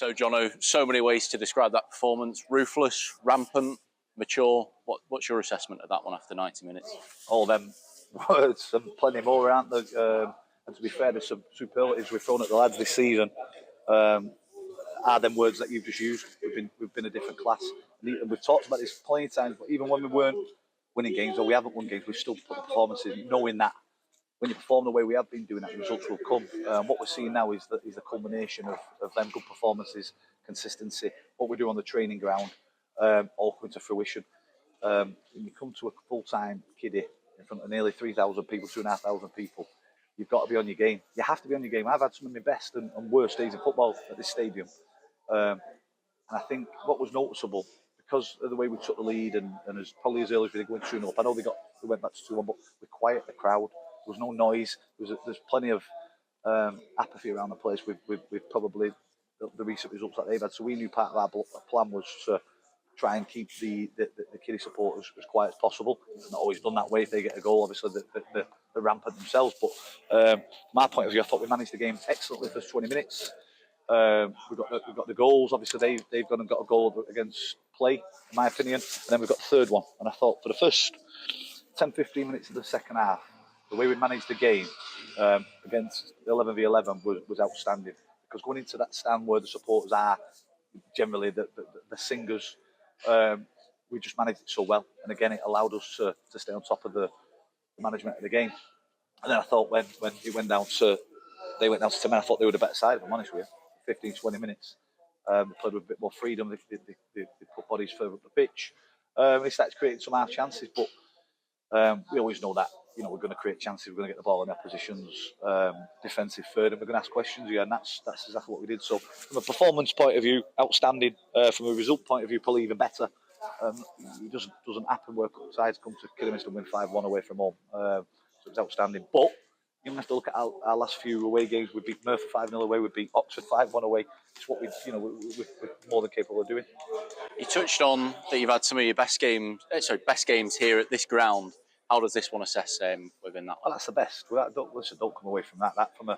So, Jono, so many ways to describe that performance. Ruthless, rampant, mature. What's your assessment of that one after 90 minutes? All them words and plenty more, aren't there? And to be fair, there's some superlatives we've thrown at the lads this season. Are them words that you've just used. We've been a different class. And we've talked about this plenty of times, but even when we weren't winning games or we haven't won games, we've still put the performance in, knowing that when you perform the way we have been doing, that results will come. What we're seeing now is the culmination of them good performances, consistency, what we do on the training ground, all coming to fruition. When you come to a full-time kiddie in front of nearly 3,000 people, 2,500 people, you've got to be on your game. You have to be on your game. I've had some of my best and worst days in football at this stadium. And I think what was noticeable, because of the way we took the lead and as probably as early as we did going 2-0 up, I know they went back to 2-1, but we quiet the crowd. There was no noise. There's plenty of apathy around the place with probably the recent results that they've had. So we knew part of our plan was to try and keep the kiddie supporters as quiet as possible. It's not always done that way. If they get a goal, obviously they're rampant themselves. But from my point of view, I thought we managed the game excellently for 20 minutes. We've got the goals. Obviously, they've gone and got a goal against play, in my opinion. And then we've got the third one. And I thought for the first 10-15 minutes of the second half, the way we managed the game against 11v11 was outstanding. Because going into that stand where the supporters are generally the singers, we just managed it so well. And again, it allowed us to stay on top of the management of the game. And then I thought when it went down to 10 men, I thought they were the better side, if I'm honest with you. 15-20 minutes. They played with a bit more freedom. They put bodies further up the pitch. They started creating some half chances, but we always know that we're going to create chances. We're going to get the ball in our positions, defensive third, and we're going to ask questions. Yeah, and that's exactly what we did. So from a performance point of view, outstanding. From a result point of view, probably even better. It doesn't happen where sides come to Kidderminster and win 5-1 away from home. So it's outstanding. But you have to look at our last few away games. We beat Merthyr 5-0 away. We beat Oxford 5-1 away. It's what we're more than capable of doing. You touched on that you've had some of your best games here at this ground. How does this one assess within that? Well, that's the best. Don't come away from that. That from a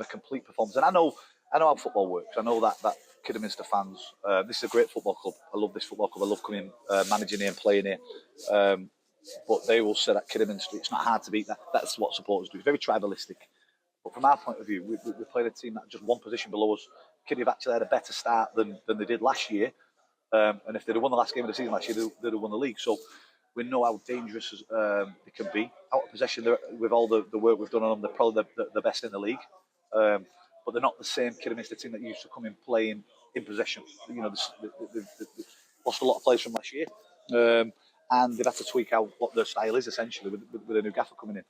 complete performance. And I know how football works. I know that Kidderminster fans. This is a great football club. I love this football club. I love coming, managing here and playing here. But they will say that Kidderminster, it's not hard to beat. That's what supporters do. It's very tribalistic. But from our point of view, we played a team that just one position below us. Kiddie have actually had a better start than they did last year. And if they'd have won the last game of the season last year, they'd have won the league. So we know how dangerous they can be. Out of possession, with all the work we've done on them, they're probably the best in the league. But they're not the same Kidderminster team that used to come in playing in possession. They've lost a lot of players from last year. And they've had to tweak out what their style is, essentially, with a new gaffer coming in.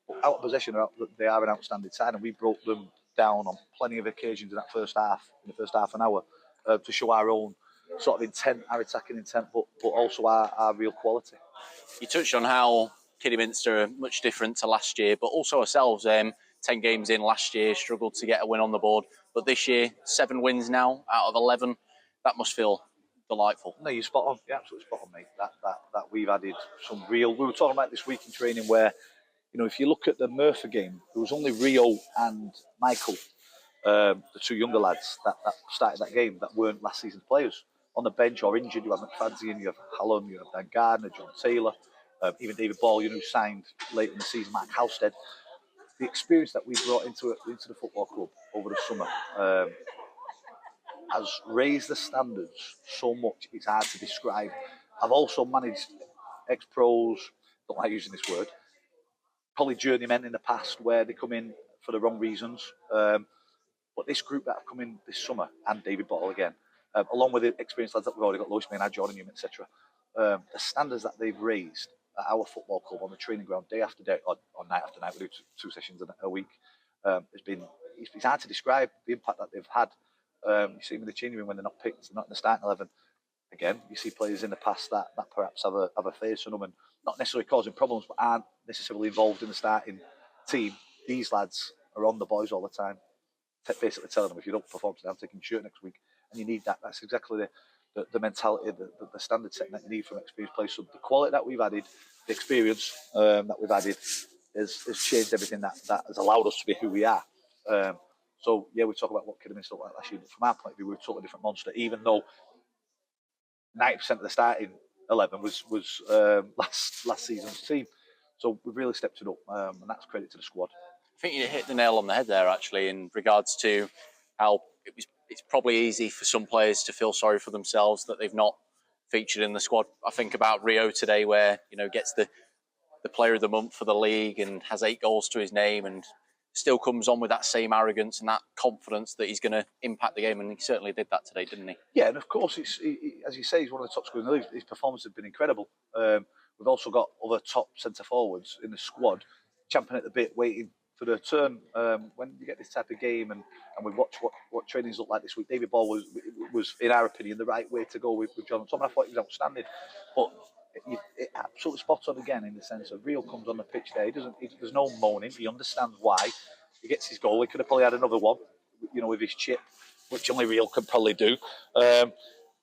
But out of possession, they are an outstanding side, and we broke them down on plenty of occasions in the first half an hour, to show our own sort of intent, our attacking intent, but also our real quality. You touched on how Kidderminster are much different to last year, but also ourselves. 10 games in last year, struggled to get a win on the board, but this year 7 wins now out of 11. That must feel delightful. No, you're spot on. You're absolutely spot on, mate. That we've added some real. We were talking about this week in training where, if you look at the Merthyr game, there was only Rio and Michael, the two younger lads that started that game that weren't last season's players. On the bench or injured, you have McFadzean, you have Hallam, you have Dan Gardner, John Taylor, even David Ball, who signed late in the season, Mark Halstead. The experience that we brought into the football club over the summer has raised the standards so much it's hard to describe. I've also managed ex-pros, don't like using this word, probably journeymen in the past where they come in for the wrong reasons. But this group that have come in this summer, and David Bottle again, along with the experienced lads that we've already got, Lewis Maynard, Jordan Newman, etc., the standards that they've raised at our football club on the training ground day after day, or night after night, we do 2 sessions a week, it's hard to describe the impact that they've had. You see them in the changing room when they're not picked, they're not in the starting 11. Again, you see players in the past that perhaps have a face on them and not necessarily causing problems, but aren't necessarily involved in the starting team. These lads are on the boys all the time, basically telling them, if you don't perform today, I'm taking your shirt next week. And you need that. That's exactly the mentality, the standard setting that you need from experienced players. So the quality that we've added, the experience that we've added, has changed everything that has allowed us to be who we are. So yeah, we talk about what Kidderminster looked like last year, but from our point of view, we're a totally different monster. Even though 90% of the starting 11 was last season's team, so we've really stepped it up, and that's credit to the squad. I think you hit the nail on the head there, actually, in regards to how it's probably easy for some players to feel sorry for themselves that they've not featured in the squad. I think about Rio today, where gets the player of the month for the league and has 8 goals to his name, and still comes on with that same arrogance and that confidence that he's going to impact the game, and he certainly did that today, didn't he? Yeah, and of course, as you say, he's one of the top scorers in the league. His performance has been incredible. We've also got other top centre forwards in the squad, champing at the bit, waiting for their turn. When you get this type of game, and we watch what trainings look like this week, David Ball was, in our opinion, the right way to go with John Tom. I thought he was outstanding, but it absolutely spot on again in the sense of Rio comes on the pitch there. There's no moaning. He understands why. He gets his goal. He could have probably had another one, with his chip, which only Rio can probably do.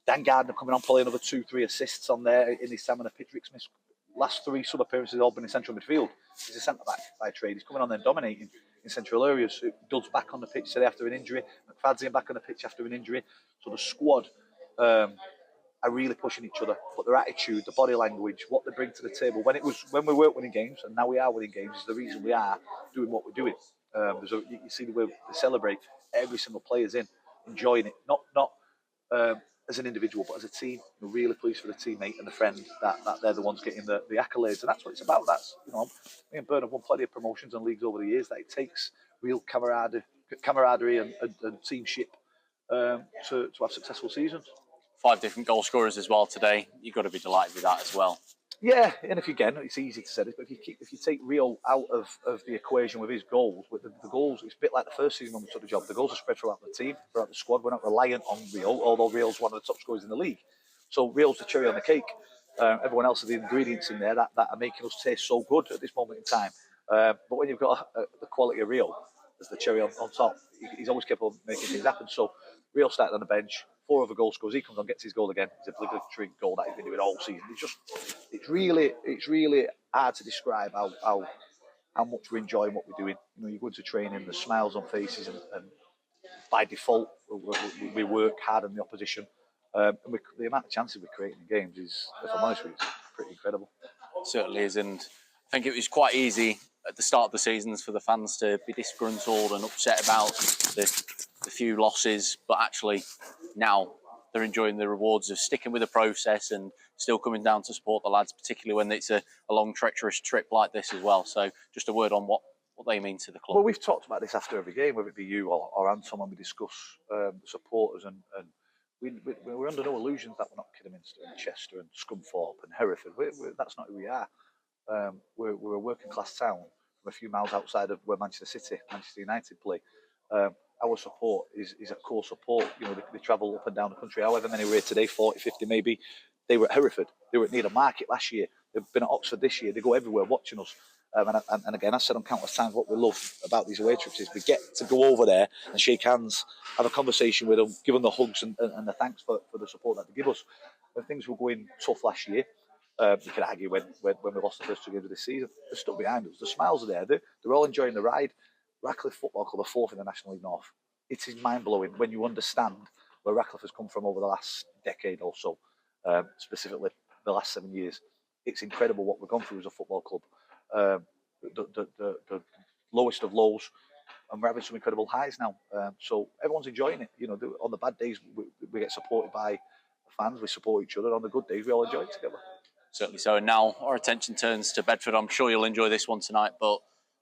Dan Gardner coming on, probably another 2-3 assists on there in his time on the pitch. Rick Smith's last 3 sub appearances have all been in central midfield. He's a centre back by trade. He's coming on there dominating in central areas. Dodd's back on the pitch today after an injury. McFadzean back on the pitch after an injury. So the squad are really pushing each other, but their attitude, the body language, what they bring to the table. When we weren't winning games, and now we are winning games, is the reason we are doing what we're doing. You see the way they celebrate. Every single player's enjoying it, not as an individual, but as a team. Really pleased for the teammate and the friend that they're the ones getting the accolades, and that's what it's about. That's me and Bern have won plenty of promotions and leagues over the years. That it takes real camaraderie and teamship to have successful seasons. 5 different goal scorers as well today. You've got to be delighted with that as well. Yeah, and it's easy to say this, but if you take Rio out of the equation with his goals, with the goals, it's a bit like the first season when we took the job. The goals are spread throughout the team, throughout the squad. We're not reliant on Rio, although Rio's one of the top scorers in the league. So Rio's the cherry on the cake. Everyone else has the ingredients in there that are making us taste so good at this moment in time. But when you've got the quality of Rio as the cherry on top, he's always capable of making things happen. So Rio started on the bench. 4 other goal scorers. He comes on, gets his goal again. It's a obligatory goal that he's been doing all season. It's really hard to describe how much we're enjoying what we're doing. You go into training, the smiles on faces, and by default, we work hard on the opposition. And the amount of chances we're creating in games is, if I'm honest with you, pretty incredible. It certainly is, and I think it was quite easy at the start of the seasons for the fans to be disgruntled and upset about the few losses, but actually now they're enjoying the rewards of sticking with the process and still coming down to support the lads, particularly when it's a long, treacherous trip like this as well. So just a word on what they mean to the club. Well, we've talked about this after every game, whether it be you or Anton, when we discuss the supporters, and we're under no illusions that we're not Kidderminster and Chester and Scunthorpe and Hereford. That's not who we are. We're a working class town from a few miles outside of where Manchester United play. Our support is a core support. They travel up and down the country, however many we're here today, 40, 50 maybe. They were at Hereford. They were at Needham Market last year. They've been at Oxford this year. They go everywhere watching us. And again, I said on countless times, what we love about these away trips is we get to go over there and shake hands, have a conversation with them, give them the hugs and the thanks for the support that they give us. When things were going tough last year, you could argue when we lost the first 2 games of this season, they're stuck behind us. The smiles are there. They're all enjoying the ride. Radcliffe Football Club are 4th in the National League North. It is mind-blowing when you understand where Radcliffe has come from over the last decade or so, specifically the last 7 years. It's incredible what we've gone through as a football club. The lowest of lows, and we're having some incredible highs now. So everyone's enjoying it. On the bad days, we get supported by fans. We support each other. On the good days, we all enjoy it together. Certainly so. And now our attention turns to Bedford. I'm sure you'll enjoy this one tonight, but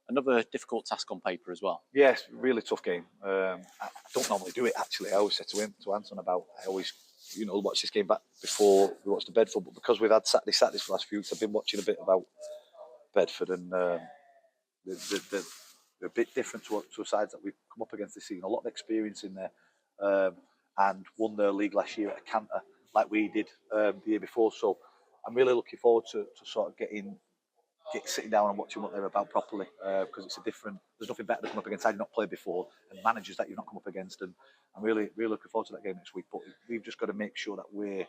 another difficult task on paper as well. Yes, really tough game. I don't normally do it, actually. I always said to Anton I always watch this game back before we watch the Bedford, but because we've had Saturdays for the last few weeks, I've been watching a bit about Bedford, and they're a bit different to sides that we've come up against this season. A lot of experience in there, and won their league last year at a canter like we did the year before. So I'm really looking forward to sort of sitting down and watching what they're about properly, because it's there's nothing better to come up against. I've not played before, and managers that you've not come up against, and I'm really looking forward to that game next week. But we've just got to make sure that we're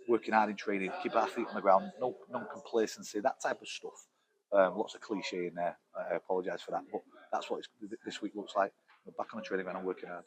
working hard in training, keep our feet on the ground, no complacency, that type of stuff. Lots of cliche in there. I apologise for that, but that's what this week looks like. We're back on the training ground and working hard.